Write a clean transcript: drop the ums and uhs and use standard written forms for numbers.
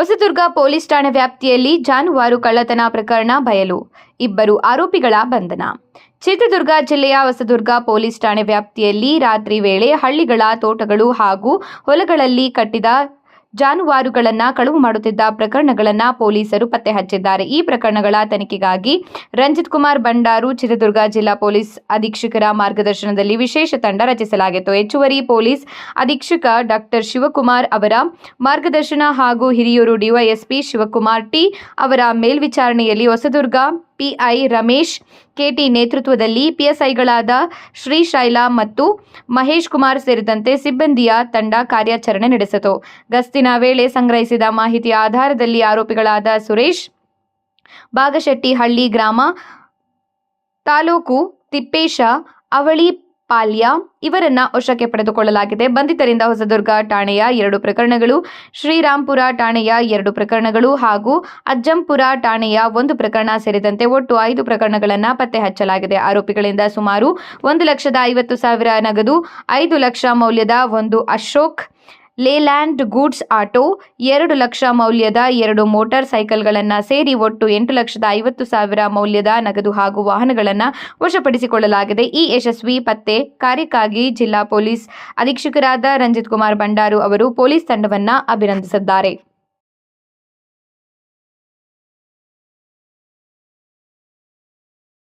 Hosadurga police ಠಾಣೆ ವ್ಯಾಪ್ತಿಯಲ್ಲಿ ಜಾನುವಾರು ಕಳ್ಳತನ ಪ್ರಕರಣ ಬಯಲು. 2 ಆರೋಪಿಗಳ ಬಂಧನ. ಚಿತ್ರದುರ್ಗ ಜಿಲ್ಲೆಯ ಹೊಸದುರ್ಗ ಪೊಲೀಸ್ ಠಾಣೆ ವ್ಯಾಪ್ತಿಯಲ್ಲಿ ರಾತ್ರಿ ವೇಳೆ ಹಳ್ಳಿಗಳ ತೋಟಗಳು ಹಾಗೂ ಹೊಲಗಳಲ್ಲಿ ಕಟ್ಟಿದ ಜಾನುವಾರುಗಳನ್ನು ಕಳವು ಮಾಡುತ್ತಿದ್ದ ಪ್ರಕರಣಗಳನ್ನು ಪೊಲೀಸರು ಪತ್ತೆ ಹಚ್ಚಿದ್ದಾರೆ. ಈ ಪ್ರಕರಣಗಳ ತನಿಖೆಗಾಗಿ ರಂಜಿತ್ ಕುಮಾರ್ ಬಂಡಾರು ಚಿತ್ರದುರ್ಗ ಜಿಲ್ಲಾ ಪೊಲೀಸ್ ಅಧೀಕ್ಷಕರ ಮಾರ್ಗದರ್ಶನದಲ್ಲಿ ವಿಶೇಷ ತಂಡ ರಚಿಸಲಾಗಿತ್ತು. ಹೆಚ್ಚುವರಿ ಪೊಲೀಸ್ ಅಧೀಕ್ಷಕ ಡಾಕ್ಟರ್ ಶಿವಕುಮಾರ್ ಅವರ ಮಾರ್ಗದರ್ಶನ ಹಾಗೂ ಹಿರಿಯೂರು ಡಿವೈಎಸ್ಪಿ ಶಿವಕುಮಾರ್ ಟಿ ಅವರ ಮೇಲ್ವಿಚಾರಣೆಯಲ್ಲಿ ಹೊಸದುರ್ಗ ಪಿಐ ರಮೇಶ್ ಕೆಟಿ ನೇತೃತ್ವದಲ್ಲಿ ಪಿಎಸ್ಐಗಳಾದ ಶ್ರೀಶೈಲ ಮತ್ತು ಮಹೇಶ್ ಕುಮಾರ್ ಸೇರಿದಂತೆ ಸಿಬ್ಬಂದಿಯ ತಂಡ ಕಾರ್ಯಾಚರಣೆ ನಡೆಸಿತು. ಗಸ್ತಿನ ವೇಳೆ ಸಂಗ್ರಹಿಸಿದ ಮಾಹಿತಿಯ ಆಧಾರದಲ್ಲಿ ಆರೋಪಿಗಳಾದ ಸುರೇಶ್ ಬಾಗಶೆಟ್ಟಿಹಳ್ಳಿ ಗ್ರಾಮ ತಾಲೂಕು ತಿಪ್ಪೇಶ ಅವಳಿ ಪಾಲ್ಯ ಇವರನ್ನ ವಶಕ್ಕೆ ಪಡೆದುಕೊಳ್ಳಲಾಗಿದೆ. ಬಂಧಿತರಿಂದ ಹೊಸದುರ್ಗ ಠಾಣೆಯ 2 ಪ್ರಕರಣಗಳು, ಶ್ರೀರಾಂಪುರ ಠಾಣೆಯ 2 ಪ್ರಕರಣಗಳು ಹಾಗೂ ಅಜ್ಜಂಪುರ ಠಾಣೆಯ 1 ಪ್ರಕರಣ ಸೇರಿದಂತೆ ಒಟ್ಟು 5 ಪ್ರಕರಣಗಳನ್ನು ಪತ್ತೆ ಹಚ್ಚಲಾಗಿದೆ. ಆರೋಪಿಗಳಿಂದ ಸುಮಾರು 1,50,000 ನಗದು, 5 ಲಕ್ಷ ಮೌಲ್ಯದ ಒಂದು ಅಶೋಕ್ ಲೇಲ್ಯಾಂಡ್ ಗೂಡ್ಸ್ ಆಟೋ, 2 ಲಕ್ಷ ಮೌಲ್ಯದ 2 ಮೋಟಾರ್ ಸೈಕಲ್ಗಳನ್ನು ಸೇರಿ ಒಟ್ಟು 8,50,000 ಮೌಲ್ಯದ ನಗದು ಹಾಗೂ ವಾಹನಗಳನ್ನು ವಶಪಡಿಸಿಕೊಳ್ಳಲಾಗಿದೆ. ಈ ಯಶಸ್ವಿ ಪತ್ತೆ ಕಾರ್ಯಕ್ಕಾಗಿ ಜಿಲ್ಲಾ ಪೊಲೀಸ್ ಅಧೀಕ್ಷಕರಾದ ರಂಜಿತ್ ಕುಮಾರ್ ಬಂಡಾರು ಅವರು ಪೊಲೀಸ್ ತಂಡವನ್ನು ಅಭಿನಂದಿಸಿದ್ದಾರೆ.